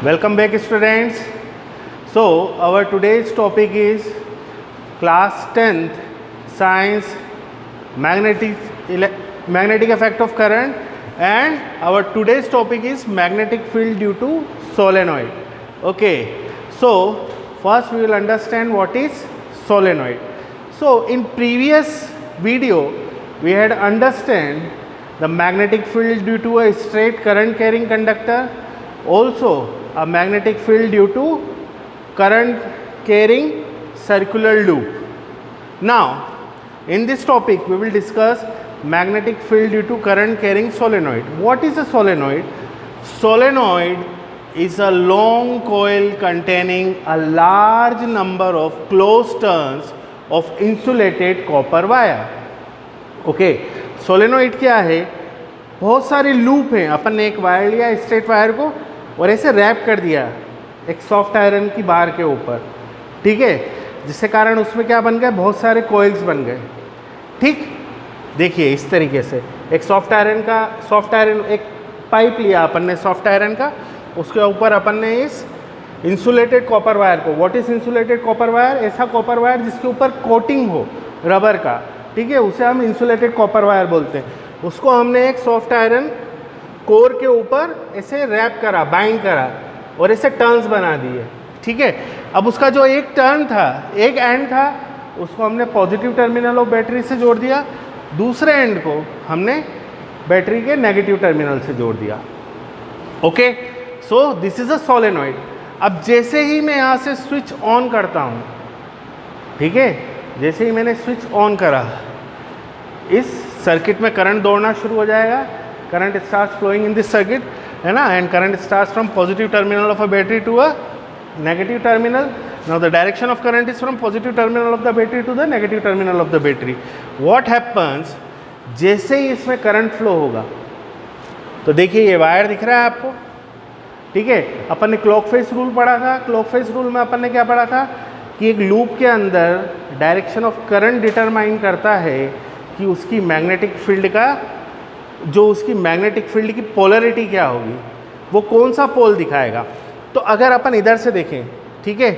Welcome back students. So our today's topic is class 10th science magnetic effect of current, and our today's topic is magnetic field due to solenoid. Okay, so first we will understand what is solenoid. So in previous video we had understand the magnetic field due to a straight current carrying conductor, also a magnetic field due to current carrying circular loop. Now in this topic we will discuss magnetic field due to current carrying solenoid. What is a solenoid? Solenoid is a long coil containing a large number of closed turns of insulated copper wire. Okay, solenoid क्या है? बहुत सारे loop हैं. अपन ने एक wire लिया straight wire को और ऐसे रैप कर दिया एक सॉफ्ट आयरन की बार के ऊपर, ठीक है, जिससे कारण उसमें क्या बन गए? बहुत सारे कॉइल्स बन गए. ठीक, देखिए इस तरीके से एक सॉफ्ट आयरन एक पाइप लिया अपन ने सॉफ्ट आयरन का, उसके ऊपर अपन ने इस इंसुलेटेड कॉपर वायर को. What is insulated copper wire? ऐसा कॉपर वायर जिसके ऊपर कोटिंग हो रबर का, ठीक है, उसे हम इंसुलेटेड कॉपर वायर बोलते हैं. उसको हमने एक सॉफ्ट आयरन कोर के ऊपर ऐसे रैप करा, बाइंड करा और ऐसे टर्न्स बना दिए. ठीक है, अब उसका जो एक टर्न था, एक एंड था, उसको हमने पॉजिटिव टर्मिनल ऑफ बैटरी से जोड़ दिया, दूसरे एंड को हमने बैटरी के नेगेटिव टर्मिनल से जोड़ दिया. Okay, so this is a solenoid. अब जैसे ही मैं यहाँ से स्विच ऑन करता हूँ, ठीक है, जैसे ही मैंने स्विच ऑन करा, इस सर्किट में करंट दौड़ना शुरू हो जाएगा. Current start flowing in this circuit, है ना, and current start from positive terminal of a battery to a negative terminal. Now the direction of current is from positive terminal of the battery to the negative terminal of the battery. What happens, जैसे ही इसमें current flow होगा, तो देखिए ये wire दिख रहा है आपको, ठीक है. अपन ने क्लॉक फेज रूल पढ़ा था. क्लॉक फेज रूल में अपन ने क्या पढ़ा था कि एक लूप के अंदर डायरेक्शन ऑफ करंट डिटरमाइन करता है कि उसकी मैग्नेटिक फील्ड का, जो उसकी मैग्नेटिक फील्ड की पोलरिटी क्या होगी, वो कौन सा पोल दिखाएगा. तो अगर अपन इधर से देखें, ठीक है,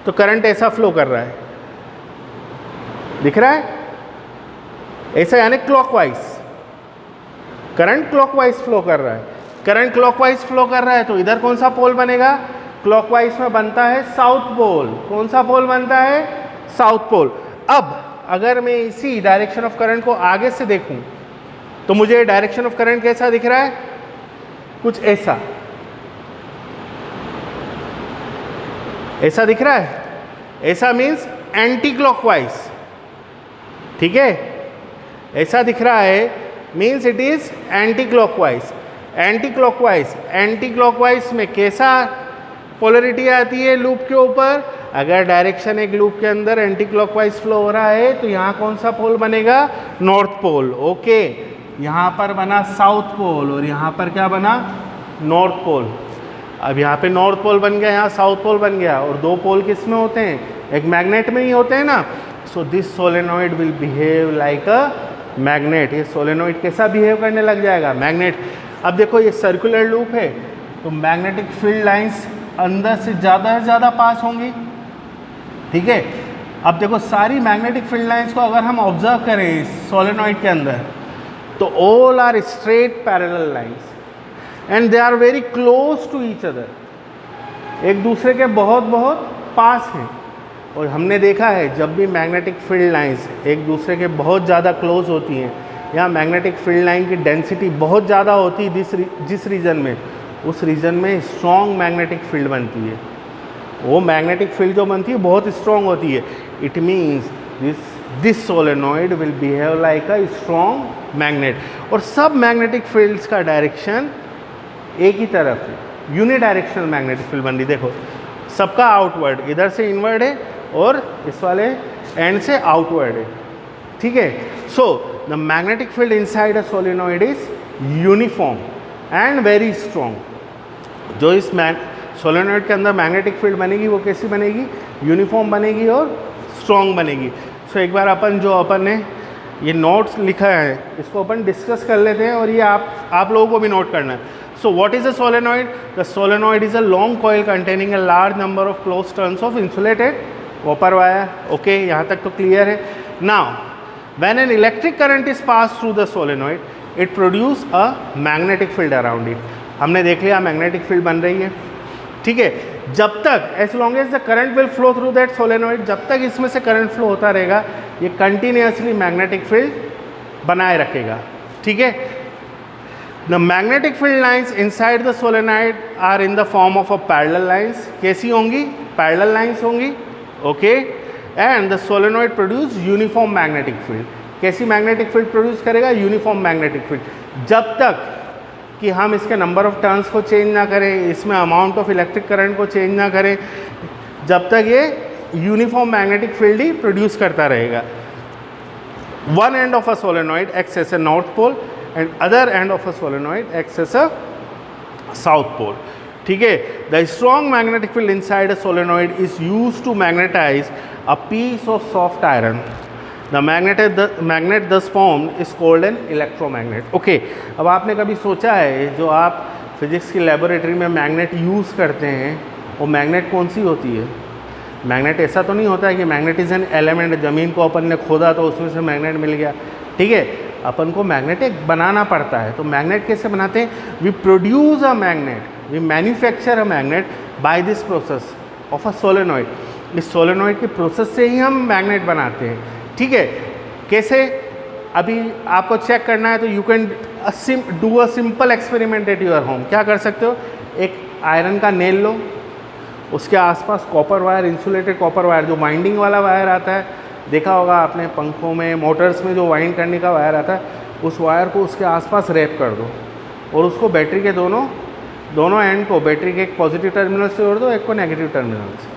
तो करंट ऐसा फ्लो कर रहा है, दिख रहा है ऐसा, यानी क्लॉकवाइज करंट क्लॉकवाइज फ्लो कर रहा है. करंट क्लॉकवाइज फ्लो कर रहा है तो इधर कौन सा पोल बनेगा? क्लॉकवाइज में बनता है साउथ पोल. कौन सा पोल बनता है? South pole. अब अगर मैं इसी डायरेक्शन ऑफ करंट को आगे से देखूं तो मुझे डायरेक्शन ऑफ करंट कैसा दिख रहा है? कुछ ऐसा, ऐसा दिख रहा है. ऐसा मीन्स एंटी क्लॉकवाइज, ठीक है, ऐसा दिख रहा है means it is anti clockwise. Anti clockwise में कैसा पोलरिटी आती है लूप के ऊपर? अगर डायरेक्शन एक लूप के अंदर एंटी क्लॉकवाइज फ्लो हो रहा है तो यहाँ कौन सा पोल बनेगा? North pole. ओके, यहाँ पर बना साउथ पोल और यहाँ पर क्या बना? North pole. अब यहाँ पे नॉर्थ पोल बन गया, यहाँ साउथ पोल बन गया. और दो पोल किस में होते हैं? एक मैग्नेट में ही होते हैं ना. So this solenoid will behave like a magnet. ये सोलेनॉइड कैसा बिहेव करने लग जाएगा? मैग्नेट. अब देखो ये सर्कुलर लूप है तो मैग्नेटिक फील्ड लाइंस अंदर से ज़्यादा पास होंगी, ठीक है. अब देखो सारी मैग्नेटिक फील्ड लाइंस को अगर हम ऑब्जर्व करें सोलेनॉइड के अंदर, तो all are straight parallel lines and they are very close to each other. एक दूसरे के बहुत बहुत पास हैं. और हमने देखा है जब भी मैग्नेटिक फील्ड लाइंस एक दूसरे के बहुत ज़्यादा क्लोज होती हैं, या मैग्नेटिक फील्ड लाइन की डेंसिटी बहुत ज़्यादा होती है जिस रीजन में, उस रीजन में स्ट्रॉन्ग मैग्नेटिक फील्ड बनती है. वो मैग्नेटिक फील्ड जो बनती है बहुत स्ट्रॉन्ग होती है. It means this solenoid will behave like a strong magnet. और सब मैग्नेटिक फील्ड्स का डायरेक्शन एक ही तरफ है, यूनिडायरेक्शनल मैग्नेटिक फील्ड बन रही. देखो सबका आउटवर्ड, इधर से इनवर्ड है और इस वाले एंड से आउटवर्ड है, ठीक है. So the magnetic field inside a solenoid is uniform and very strong. जो इस सोलेनॉइड के अंदर मैग्नेटिक फील्ड बनेगी वो कैसी बनेगी? यूनिफॉर्म बनेगी और स्ट्रॉन्ग बनेगी. सो एक बार अपन ने ये नोट्स लिखा है, इसको अपन डिस्कस कर लेते हैं और ये आप लोगों को भी नोट करना है. So what is a solenoid? The solenoid is a long coil containing a large number of closed turns of insulated copper wire. Okay, यहाँ तक तो clear है. Now, when an electric current is passed through the solenoid, it produces a magnetic field around it. हमने देख लिया magnetic field बन रही है. ठीक है, जब तक as long as the current will flow through that solenoid, जब तक इसमें से current flow होता रहेगा, ये continuously magnetic field बनाए रखेगा. ठीक है. The magnetic field lines inside the solenoid are in the form of a parallel lines. कैसी होंगी? Parallel lines होंगी. Okay. And the solenoid produce uniform magnetic field. कैसी magnetic field produce करेगा? Uniform magnetic field. जब तक कि हम इसके number of turns को change ना करें, इसमें amount of electric current को change ना करें, जब तक ये uniform magnetic field ही produce करता रहेगा. One end of a solenoid acts as a north pole and other end of a solenoid acts as a south pole. ठीक है. The strong magnetic field inside a solenoid is used to magnetize a piece of soft iron. The magnet thus formed is called an electromagnet. Okay. अब आपने कभी सोचा है जो आप physics की लेबोरेटरी में मैग्नेट यूज़ करते हैं वो मैग्नेट कौन सी होती है? मैग्नेट ऐसा तो नहीं होता है कि मैग्नेट इज़ एन एलिमेंट, ज़मीन को अपन ने खोदा तो उसमें से मैग्नेट मिल गया. ठीक है, अपन को मैग्नेट एक बनाना पड़ता है. तो मैग्नेट कैसे बनाते हैं? We produce a magnet, we manufacture a magnet by this process of a solenoid. इस सोलेनॉइड के प्रोसेस से ही हम मैग्नेट बनाते हैं. ठीक है, कैसे? अभी आपको चेक करना है तो you can do a simple experiment at your home. क्या कर सकते हो? एक आयरन का नेल लो, उसके आसपास copper wire, insulated copper wire, जो वाइंडिंग वाला वायर आता है, देखा होगा आपने पंखों में, मोटर्स में जो वाइंड करने का वायर आता है, उस वायर को उसके आसपास रैप कर दो और उसको बैटरी के दोनों एंड को बैटरी के एक पॉजिटिव टर्मिनल से जोड़ दो, एक को नेगेटिव टर्मिनल से,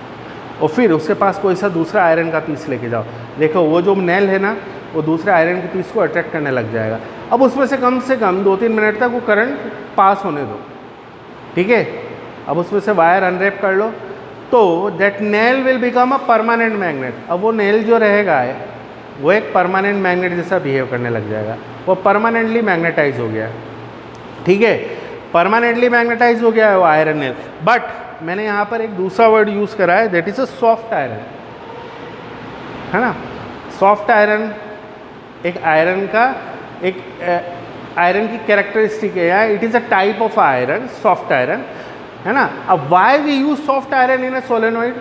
और फिर उसके पास कोई सा दूसरा आयरन का पीस लेके जाओ. देखो वो जो नेल है ना, वो दूसरे आयरन के पीस को अट्रैक्ट करने लग जाएगा. अब उसमें से कम 2-3 मिनट तक वो करंट पास होने दो. ठीक है, अब उसमें से वायर अनरैप कर लो तो that nail will become a permanent magnet. अब वो नेल जो रहेगा है वो एक परमानेंट मैग्नेट जैसा बिहेव करने लग जाएगा. वो परमानेंटली मैग्नेटाइज हो गया. ठीक है, परमानेंटली मैग्नेटाइज हो गया है वो आयरन नेल. बट मैंने यहाँ पर एक दूसरा वर्ड यूज़ करा है, that is a soft iron, है ना. सॉफ्ट आयरन एक आयरन का एक आयरन की कैरेक्टरिस्टिक है. या it is a type of iron, soft iron, है ना. अब why we use soft iron in a solenoid,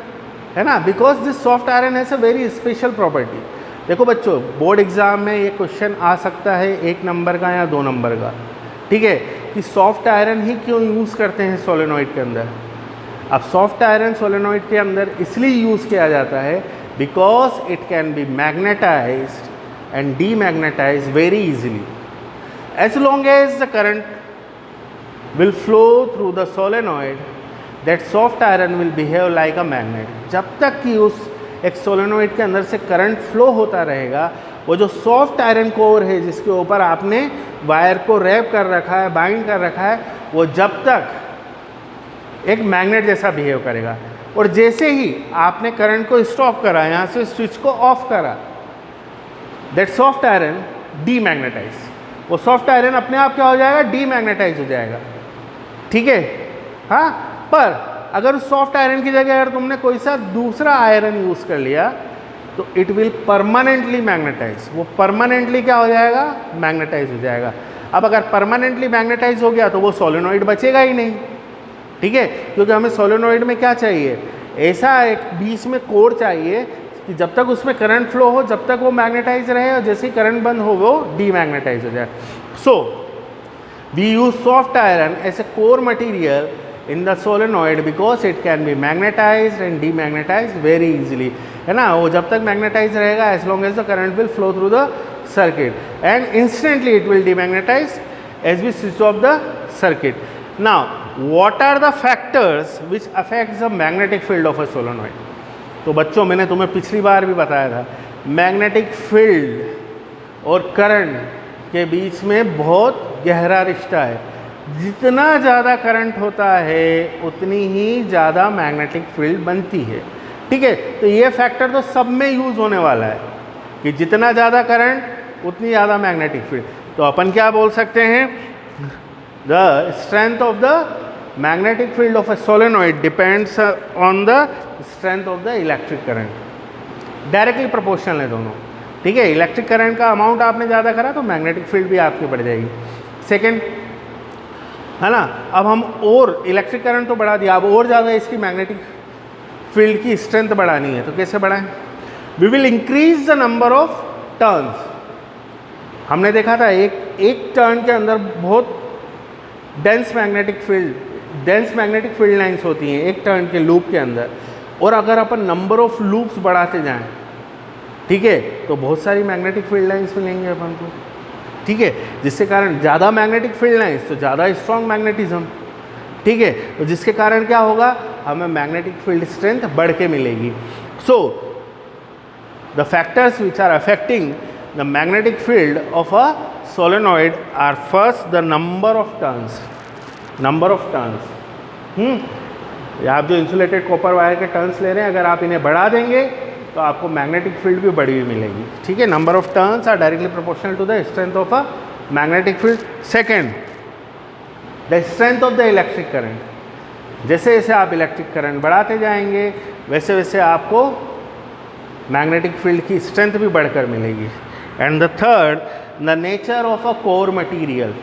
है ना, because this soft iron has a very special property. देखो बच्चों, बोर्ड एग्जाम में ये क्वेश्चन आ सकता है 1 नंबर का या 2 नंबर का. ठीक है, कि सॉफ्ट आयरन ही क्यों यूज़ करते हैं सोलेनॉइड के अंदर. अब सॉफ्ट आयरन सोलेनॉइड के अंदर इसलिए यूज़ किया जाता है because it can be magnetised and demagnetised very easily as long as the current will flow through the solenoid, that soft iron will behave like a magnet. जब तक कि उस एक सोलेनॉइड के अंदर से करंट फ्लो होता रहेगा, वो जो सॉफ्ट आयरन कोर है जिसके ऊपर आपने वायर को रैप कर रखा है, बाइंड कर रखा है, वो जब तक एक मैग्नेट जैसा बिहेव करेगा. और जैसे ही आपने करंट को स्टॉप करा, यहाँ से स्विच को ऑफ करा, दैट सॉफ्ट आयरन डीमैग्नेटाइज. वो सॉफ्ट आयरन अपने आप क्या हो जाएगा? डीमैग्नेटाइज हो जाएगा. ठीक है, हाँ. पर अगर उस सॉफ्ट आयरन की जगह अगर तुमने कोई सा दूसरा आयरन यूज़ कर लिया तो इट विल परमानेंटली मैग्नेटाइज. वो परमानेंटली क्या हो जाएगा? मैग्नेटाइज हो जाएगा. अब अगर परमानेंटली मैग्नेटाइज हो गया तो वो सोलेनॉइड बचेगा ही नहीं. ठीक है, क्योंकि हमें सोलेनॉइड में क्या चाहिए? ऐसा एक बीच में कोर चाहिए कि जब तक उसमें करंट फ्लो हो, जब तक वो मैग्नेटाइज रहे, और जैसे ही करंट बंद हो वो डीमैग्नेटाइज हो जाए. So we use soft iron as a core material in the solenoid because it can be magnetised and demagnetised very easily, है ना. वो जब तक मैग्नेटाइज रहेगा as long as the current will flow through the circuit, and instantly it will demagnetise as we switch off the circuit. Now what are the factors which affects the magnetic field of a solenoid. तो बच्चों, मैंने तुम्हें पिछली बार भी बताया था, magnetic field और current के बीच में बहुत गहरा रिश्ता है. जितना ज़्यादा करंट होता है उतनी ही ज़्यादा मैग्नेटिक फील्ड बनती है. ठीक है, तो ये फैक्टर तो सब में यूज़ होने वाला है कि जितना ज़्यादा करंट उतनी ज़्यादा मैग्नेटिक फील्ड. तो अपन क्या बोल सकते हैं? The strength of the magnetic field of a solenoid depends on the strength of the electric current. Directly proportional है दोनों, ठीक है। इलेक्ट्रिक करंट का अमाउंट आपने ज़्यादा करा तो मैग्नेटिक फील्ड भी आपकी बढ़ जाएगी। सेकेंड है ना, अब हम और इलेक्ट्रिक करंट तो बढ़ा दिया, अब और ज़्यादा इसकी मैग्नेटिक फील्ड की स्ट्रेंथ बढ़ानी है, तो कैसे बढ़ाएं? We will increase the number of turns. हमने देखा था एक टर्न के अंदर बहुत डेंस मैग्नेटिक फील्ड लाइंस होती हैं एक टर्न के लूप के अंदर, और अगर अपन नंबर ऑफ लूप्स बढ़ाते जाएं, ठीक है, तो बहुत सारी मैग्नेटिक फील्ड लाइंस मिलेंगे अपन को, ठीक है, जिसके कारण ज़्यादा मैग्नेटिक फील्ड लाइंस तो ज़्यादा स्ट्रॉन्ग मैग्नेटिज्म, ठीक है, तो जिसके कारण क्या होगा, हमें मैग्नेटिक फील्ड स्ट्रेंथ बढ़ के मिलेगी। So the factors which are affecting the magnetic field of a solenoid are first the number of turns. आप जो इंसुलेटेड कॉपर वायर के टर्न्स ले रहे हैं, अगर आप इन्हें बढ़ा देंगे तो आपको मैग्नेटिक फील्ड भी बढ़ी हुई मिलेगी, ठीक है। Number of turns are directly proportional to the strength of a magnetic field. Second, the strength of the electric current. जैसे जैसे आप इलेक्ट्रिक करंट बढ़ाते जाएंगे वैसे वैसे आपको मैग्नेटिक फील्ड की स्ट्रेंथ भी बढ़कर मिलेगी। And the third, the nature of a core material.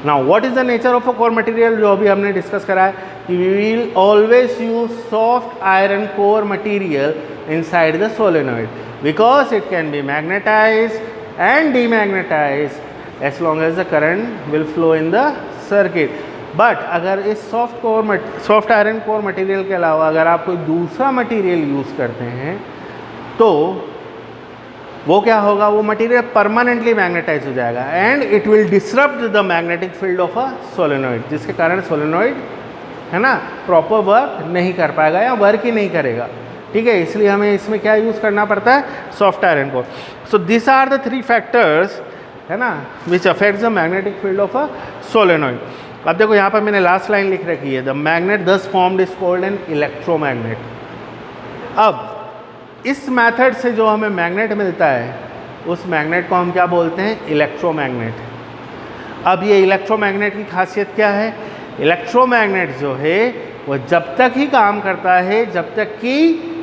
Now what is the nature of a core material, जो अभी हमने डिस्कस करा है कि we will always use soft iron core material inside the solenoid because it can be magnetized and demagnetized as long as the current will flow in the circuit. But अगर इस soft iron core material के अलावा अगर आप कोई दूसरा material use करते हैं तो वो क्या होगा, वो मटेरियल परमानेंटली मैग्नेटाइज हो जाएगा and it will disrupt the magnetic field of a solenoid, जिसके कारण सोलेनॉइड है ना प्रॉपर वर्क नहीं कर पाएगा या वर्क ही नहीं करेगा, ठीक है। इसलिए हमें इसमें क्या यूज़ करना पड़ता है, सॉफ्ट आयरन को। So this are the three factors है ना which affects the magnetic field of a solenoid. अब देखो यहाँ पर मैंने लास्ट लाइन लिख रखी है, द मैग्नेट दस formed is called an electromagnet. अब इस मेथड से जो हमें मैग्नेट मिलता है उस मैग्नेट को हम क्या बोलते हैं, इलेक्ट्रोमैग्नेट। अब ये इलेक्ट्रोमैग्नेट की खासियत क्या है, इलेक्ट्रोमैग्नेट जो है वो जब तक ही काम करता है जब तक कि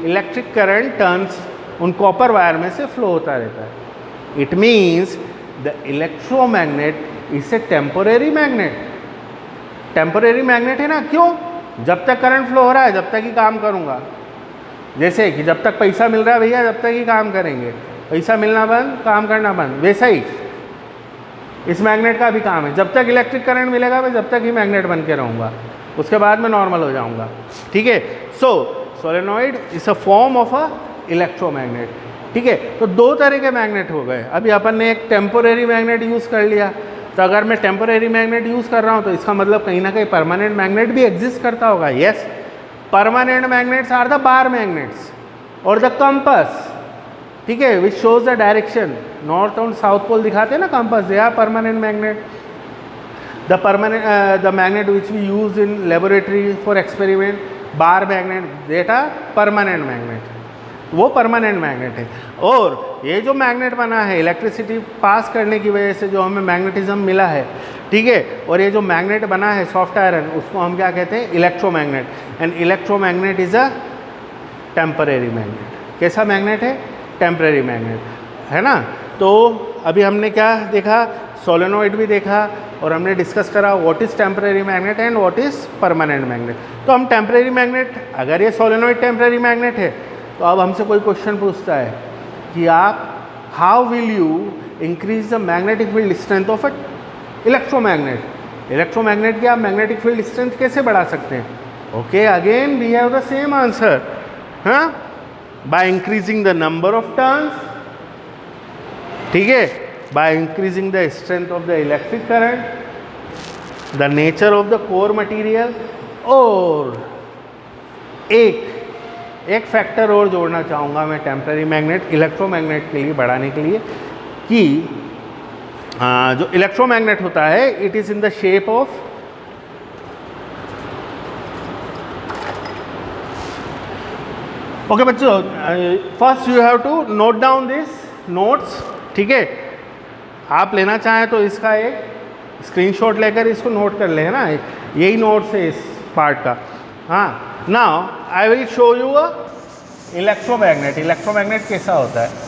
इलेक्ट्रिक करंट टर्न्स उन कॉपर वायर में से फ्लो होता रहता है। It means the electromagnet is a temporary magnet. Temporary magnet है ना, क्यों, जब तक करंट फ्लो हो रहा है जब तक ही काम करूँगा। जैसे कि जब तक पैसा मिल रहा है भैया जब तक ही काम करेंगे, पैसा मिलना बंद काम करना बंद, वैसा ही इस मैग्नेट का भी काम है, जब तक इलेक्ट्रिक करंट मिलेगा मैं जब तक ही मैग्नेट बन के रहूँगा, उसके बाद मैं नॉर्मल हो जाऊँगा, ठीक है। So solenoid is a form of a electromagnet, ठीक है। तो दो तरह के मैग्नेट हो गए। अभी अपन ने एक टेम्पोरेरी मैग्नेट यूज़ कर लिया, तो अगर मैं टेम्पोरेरी मैग्नेट यूज़ कर रहा हूँ तो इसका मतलब कहीं ना कहीं परमानेंट मैग्नेट भी एग्जिस्ट करता होगा। Yes, permanent magnets are the bar magnets और द कंपास, ठीक है, which shows the direction, north और साउथ पोल दिखाते हैं ना compass, they are permanent magnet. The magnet which we use in laboratory for experiment, bar magnet, that are permanent magnet, वो permanent magnet है। और ये जो मैग्नेट बना है इलेक्ट्रिसिटी पास करने की वजह से जो हमें मैग्नेटिज्म मिला है, ठीक है, और ये जो मैग्नेट बना है सॉफ्ट आयरन, उसको हम क्या कहते हैं, electromagnet. And electromagnet is a temporary magnet. कैसा मैग्नेट है, टेम्परेरी मैग्नेट, है ना। तो अभी हमने क्या देखा, सोलेनॉइड भी देखा और हमने डिस्कस करा what is temporary magnet and what is permanent magnet. तो हम टेम्परेरी मैग्नेट, अगर ये सोलेनॉइड टेम्परेरी मैग्नेट है तो अब हमसे कोई क्वेश्चन पूछता है कि आप how will you increase the magnetic field strength of a electromagnet. Electromagnet की आप मैग्नेटिक फील्ड स्ट्रेंथ कैसे बढ़ा सकते हैं? Okay, again we have the same answer, हाँ, by increasing the number of turns, ठीक है, by increasing the strength of the electric current, the nature of the core material, और एक फैक्टर और जोड़ना चाहूँगा मैं टेम्परेरी मैग्नेट इलेक्ट्रोमैग्नेट के लिए बढ़ाने के लिए, कि जो इलेक्ट्रोमैग्नेट होता है it is in the shape of, okay बच्चों, first you have to note down this notes, ठीक है। आप लेना चाहें तो इसका एक स्क्रीनशॉट लेकर इसको नोट कर ले, है ना, यही नोट्स है इस पार्ट का। हाँ, now I will show you a electromagnet. Electromagnet कैसा होता है।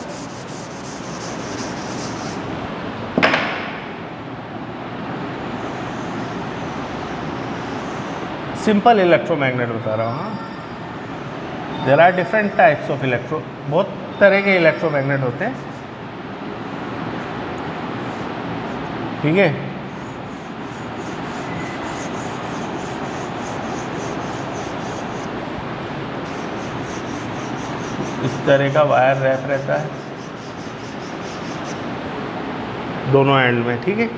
सिंपल इलेक्ट्रोमैग्नेट बता रहा हूँ। हाँ, there are different types of बहुत तरह के इलेक्ट्रोमैग्नेट होते हैं, ठीक है। इस तरह का वायर रैप रहता है दोनों एंड में, ठीक है।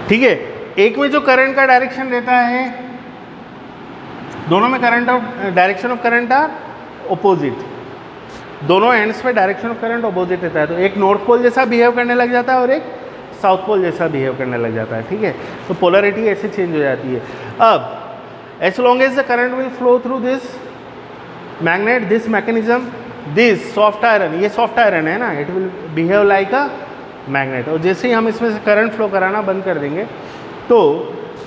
ठीक है, एक में जो करंट का डायरेक्शन रहता है, दोनों में करंट और direction of current are opposite, दोनों एंड्स पे डायरेक्शन ऑफ करंट ऑपोजिट रहता है। तो एक नॉर्थ पोल जैसा बिहेव करने लग जाता है और एक साउथ पोल जैसा बिहेव करने लग जाता है, ठीक है। तो पोलरिटी ऐसे चेंज हो जाती है। अब as long as the current will flow through this magnet, this mechanism, this soft iron, ये सॉफ्ट आयरन है ना, it will behave like a magnet. और जैसे ही हम इसमें से करंट फ्लो कराना बंद कर देंगे तो,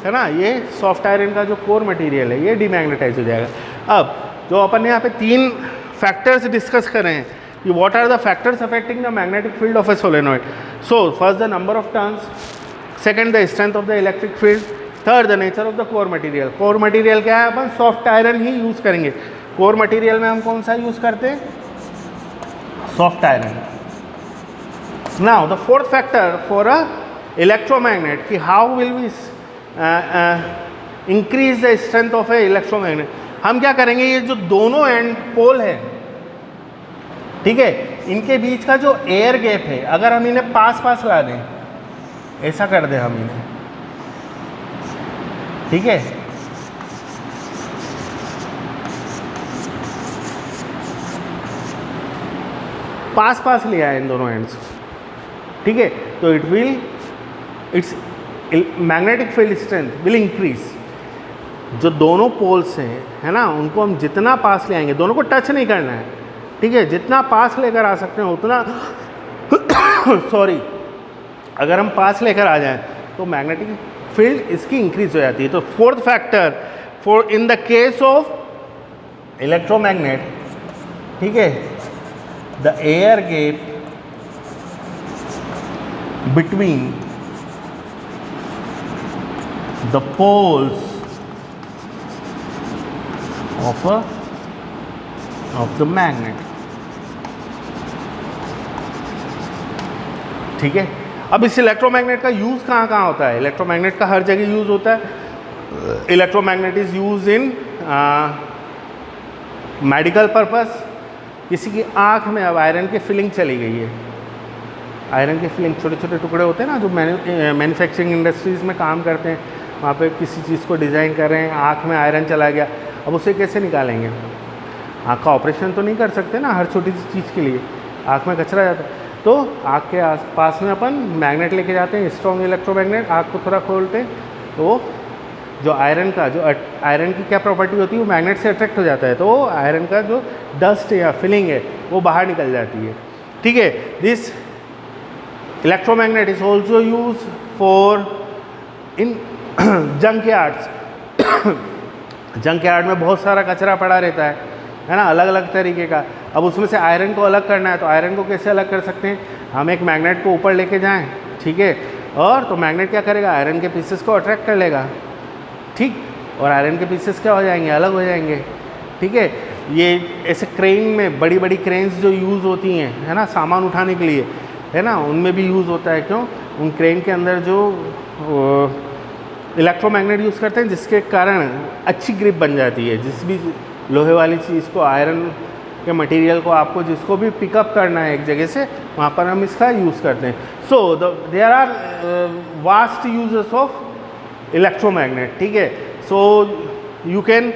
है ना, ये सॉफ्ट आयरन का जो कोर मटेरियल है ये डीमैग्नेटाइज हो जाएगा। अब जो अपन ने यहाँ पे 3 फैक्टर्स डिस्कस करें हैं कि what are the factors affecting the magnetic field of a solenoid. So first the number of turns, second the strength of the electric field, third the nature of the core material. Core material क्या है, अपन soft iron ही use करेंगे। Core material में हम कौन सा use करते हैं, soft iron. Now the fourth factor for a electromagnet कि how will we increase the strength of A electromagnet. हम क्या करेंगे, ये जो दोनों एंड पोल है, ठीक है, इनके बीच का जो एयर गैप है, अगर हम इन्हें पास पास ला दें, ऐसा कर दें हम इन्हें, ठीक है, पास पास लिया है इन दोनों एंड्स, ठीक है, तो it will, it's magnetic field strength will increase. जो दोनों पोल्स हैं, है ना, उनको हम जितना पास ले आएंगे, दोनों को टच नहीं करना है, ठीक है, जितना पास लेकर आ सकते हैं उतना सॉरी, अगर हम पास लेकर आ जाएं तो मैग्नेटिक फील्ड इसकी इंक्रीज हो जाती है। तो fourth factor for in the case of electromagnet, ठीक है, the air gap between the poles of the magnet, ठीक है। अब इस इलेक्ट्रोमैग्नेट का यूज़ कहाँ कहाँ होता है। इलेक्ट्रोमैग्नेट का हर जगह यूज़ होता है। Electromagnet is use in medical purpose. किसी की आँख में अब आयरन की फिलिंग चली गई है, आयरन के फिलिंग छोटे छोटे टुकड़े होते हैं ना, जो मैन्युफैक्चरिंग इंडस्ट्रीज़ में काम करते हैं, वहाँ पे किसी चीज़ को डिज़ाइन कर रहे हैं, आँख में आयरन चला गया, अब उसे कैसे निकालेंगे। आँख का ऑपरेशन तो नहीं कर सकते ना हर छोटी सी चीज़ के लिए, आँख में कचरा जाता है, तो आँख के पास में अपन मैग्नेट लेके जाते हैं, स्ट्रॉन्ग इलेक्ट्रोमैग्नेट, आँख को थोड़ा खोलते हैं, तो जो आयरन का, जो आयरन की क्या प्रॉपर्टी होती है, वो मैग्नेट से अट्रैक्ट हो जाता है, तो आयरन का जो डस्ट या फिलिंग है वो बाहर निकल जाती है, ठीक है। This electromagnet is also use for in junk yards. Junk yard में बहुत सारा कचरा पड़ा रहता है ना, अलग अलग तरीके का। अब उसमें से आयरन को अलग करना है, तो आयरन को कैसे अलग कर सकते हैं, हम एक मैग्नेट को ऊपर लेके जाएं, ठीक है, और तो मैग्नेट क्या करेगा, आयरन के पीसेस को अट्रैक्ट कर लेगा, ठीक, और आयरन के पीसेस क्या हो जाएंगे, अलग हो जाएंगे, ठीक है। ये ऐसे क्रेन में, बड़ी बड़ी क्रेन्स जो यूज़ होती हैं, है ना, सामान उठाने के लिए, है ना, उनमें भी यूज़ होता है। क्यों, उन क्रेन के अंदर जो इलेक्ट्रोमैग्नेट यूज़ करते हैं, जिसके कारण अच्छी ग्रिप बन जाती है। जिस भी लोहे वाली चीज़ को, आयरन के मटेरियल को आपको जिसको भी पिकअप करना है एक जगह से, वहाँ पर हम इसका यूज़ करते हैं। So there are vast uses of electromagnet, ठीक है। So you can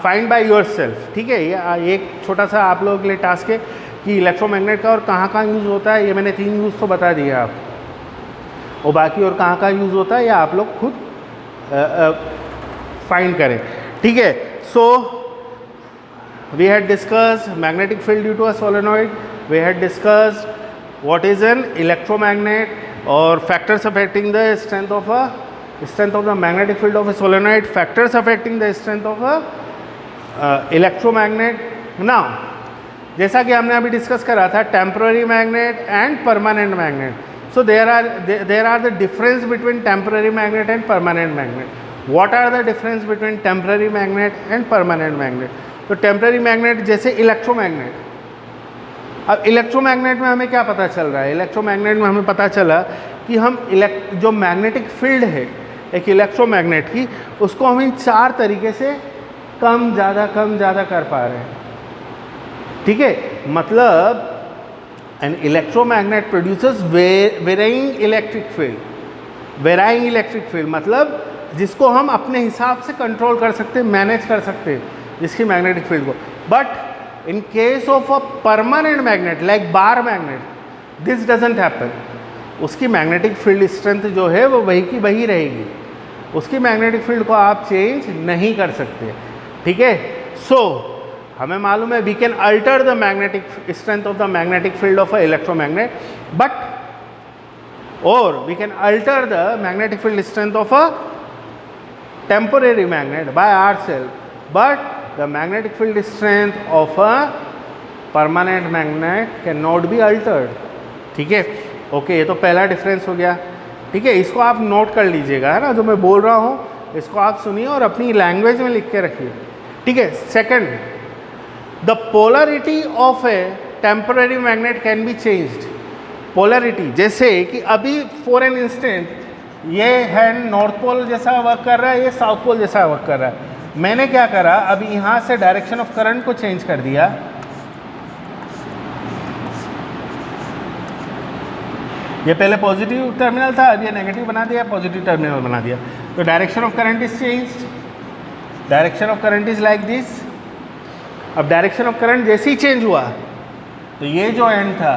find by yourself, ठीक है। ये एक छोटा सा आप लोगों के लिए टास्क है कि इलेक्ट्रोमैग्नेट का और कहाँ कहाँ यूज़ होता है, ये मैंने 3 यूज़ तो बता दिया आप। और बाकी और कहाँ कहाँ यूज़ होता है या आप लोग खुद फाइंड करें, ठीक है। So we had discuss magnetic field due to a solenoid, we had discuss what is an electromagnet और factors affecting the strength of the magnetic field of a solenoid, factors affecting the strength of a electromagnet. Now जैसा कि हमने अभी discuss करा था temporary magnet and permanent magnet, so there are the difference between temporary magnet and permanent magnet. What are the difference between temporary magnet and permanent magnet? तो temporary magnet जैसे electromagnet, अब electromagnet में हमें क्या पता चल रहा है? इलेक्ट्रोमैग्नेट में हमें पता चला कि हम जो मैग्नेटिक फील्ड है एक इलेक्ट्रोमैग्नेट की, उसको हम इन 4 तरीके से कम ज़्यादा कर पा रहे हैं, ठीक है। मतलब an electromagnet produces varying electric field, मतलब जिसको हम अपने हिसाब से कंट्रोल कर सकते हैं, मैनेज कर सकते हैं जिसकी मैग्नेटिक फील्ड को। But in case of a permanent magnet like bar magnet, this doesn't happen. उसकी मैग्नेटिक फील्ड स्ट्रेंथ जो है वो वही की वही रहेगी, उसकी मैग्नेटिक फील्ड को आप चेंज नहीं कर सकते, ठीक है। सो हमें मालूम है we can alter the magnetic strength of the magnetic field of a electromagnet, but और we can alter the magnetic field strength of a temporary magnet by ourself, but the magnetic field strength of a permanent magnet can not be altered, ठीक है। Okay, ये तो पहला difference हो गया, ठीक है। इसको आप नोट कर लीजिएगा, है ना, जो मैं बोल रहा हूँ इसको आप सुनिए और अपनी लैंग्वेज में लिख के रखिए, ठीक है। Second, the polarity of A temporary magnet can be changed. Polarity जैसे कि अभी फॉर एन इंस्टेंट ये है नॉर्थ पोल जैसा वर्क कर रहा है, ये साउथ पोल जैसा वर्क कर रहा है। मैंने क्या करा, अभी यहाँ से डायरेक्शन ऑफ करंट को चेंज कर दिया, ये पहले पॉजिटिव टर्मिनल था, अब ये नेगेटिव बना दिया, पॉजिटिव टर्मिनल बना दिया, तो direction of current is changed, direction of current is like this. अब डायरेक्शन ऑफ करंट जैसे ही चेंज हुआ तो ये जो एंड था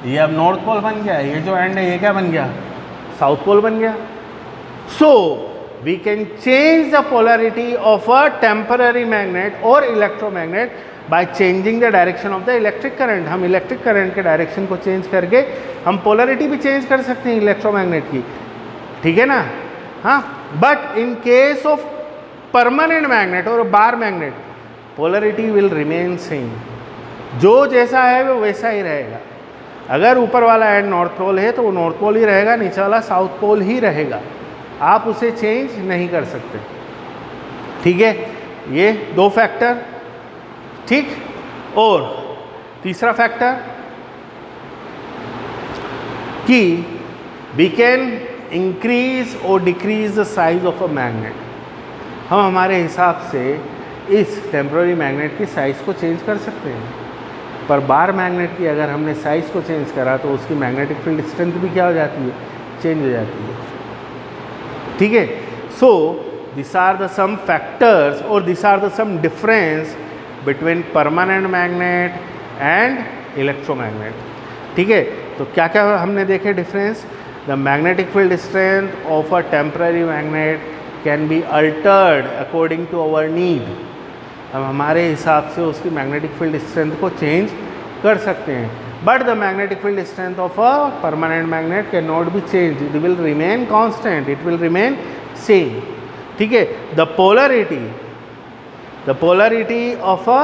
ये अब नॉर्थ पोल बन गया, ये जो एंड है ये क्या बन गया, साउथ पोल बन गया। So we can change the polarity of a temporary magnet और electromagnet by changing the direction of the electric current. हम इलेक्ट्रिक करंट के डायरेक्शन को चेंज करके हम पोलरिटी भी चेंज कर सकते हैं इलेक्ट्रोमैग्नेट की, ठीक है ना। हाँ, but in case of permanent magnet और bar magnet polarity will remain same, जो जैसा है वो वैसा ही रहेगा। अगर ऊपर वाला एंड नॉर्थ पोल है तो वो नॉर्थ पोल ही रहेगा, नीचे वाला साउथ पोल ही रहेगा, आप उसे चेंज नहीं कर सकते, ठीक है। ये 2 फैक्टर, ठीक। और तीसरा फैक्टर कि वी कैन इंक्रीज और decrease the size of a magnet. हम हमारे हिसाब से इस टेम्पररी मैग्नेट की साइज़ को चेंज कर सकते हैं, पर बार मैग्नेट की अगर हमने साइज़ को चेंज करा तो उसकी मैग्नेटिक फील्ड स्ट्रेंथ भी क्या हो जाती है, चेंज हो जाती है, ठीक है। So this are the some factors और this are the some difference between permanent magnet and electromagnet, ठीक है। तो क्या क्या हमने देखे difference? The magnetic field strength of a temporary magnet can be altered according to our need. हम हमारे हिसाब से उसकी मैग्नेटिक फील्ड स्ट्रेंथ को चेंज कर सकते हैं, but the magnetic field strength of a permanent magnet can not be change, it will remain constant, it will remain same, ठीक है। The polarity of a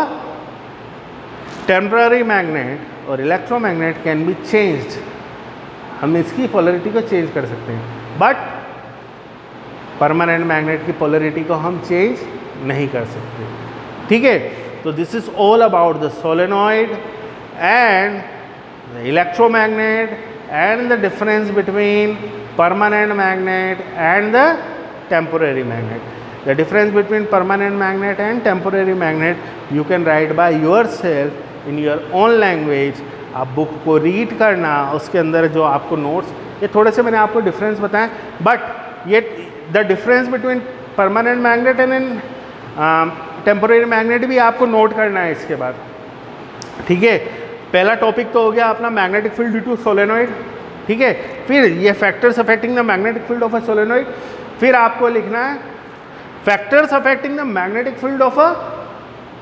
temporary magnet और electromagnet can be changed, हम इसकी polarity को change कर सकते हैं, but permanent magnet की पोलरिटी को हम चेंज नहीं कर सकते, ठीक है। तो this is all about the solenoid and the electromagnet and the difference between permanent magnet and the temporary magnet. The difference between permanent magnet and temporary magnet you can write by your self in your own language. आप book को read करना, उसके अंदर जो आपको notes, ये थोड़े से मैंने आपको डिफरेंस बताएं, बट ये the difference between permanent magnet and temporary magnet भी आपको नोट करना है इसके बाद, ठीक है। पहला टॉपिक तो हो गया अपना magnetic field due to solenoid, ठीक है। फिर ये factors affecting the magnetic field of a solenoid, फिर आपको लिखना है factors affecting the magnetic field of a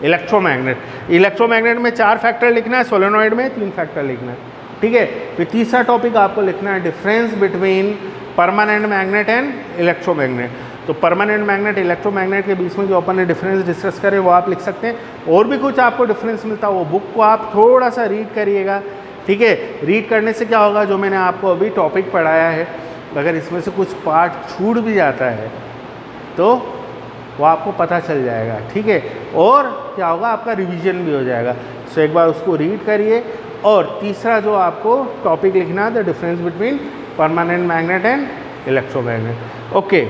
electromagnet. Electromagnet में 4 फैक्टर लिखना है, सोलेनॉइड में 3 फैक्टर लिखना है, ठीक है। फिर तीसरा टॉपिक आपको लिखना है difference between permanent magnet and electromagnet. तो परमानेंट मैग्नेट इलेक्ट्रोमैग्नेट के बीच में जो अपन ने डिफरेंस डिस्कस करे वो आप लिख सकते हैं। और भी कुछ आपको डिफरेंस मिलता है, वो बुक को आप थोड़ा सा रीड करिएगा, ठीक है। रीड करने से क्या होगा, जो मैंने आपको अभी टॉपिक पढ़ाया है, अगर इसमें से कुछ पार्ट छूट भी जाता है तो वो आपको पता चल जाएगा, ठीक है। और क्या होगा, आपका रिवीजन भी हो जाएगा। सो एक बार उसको रीड करिए। और तीसरा जो आपको टॉपिक लिखना है, the difference between permanent magnet and electromagnet. Okay.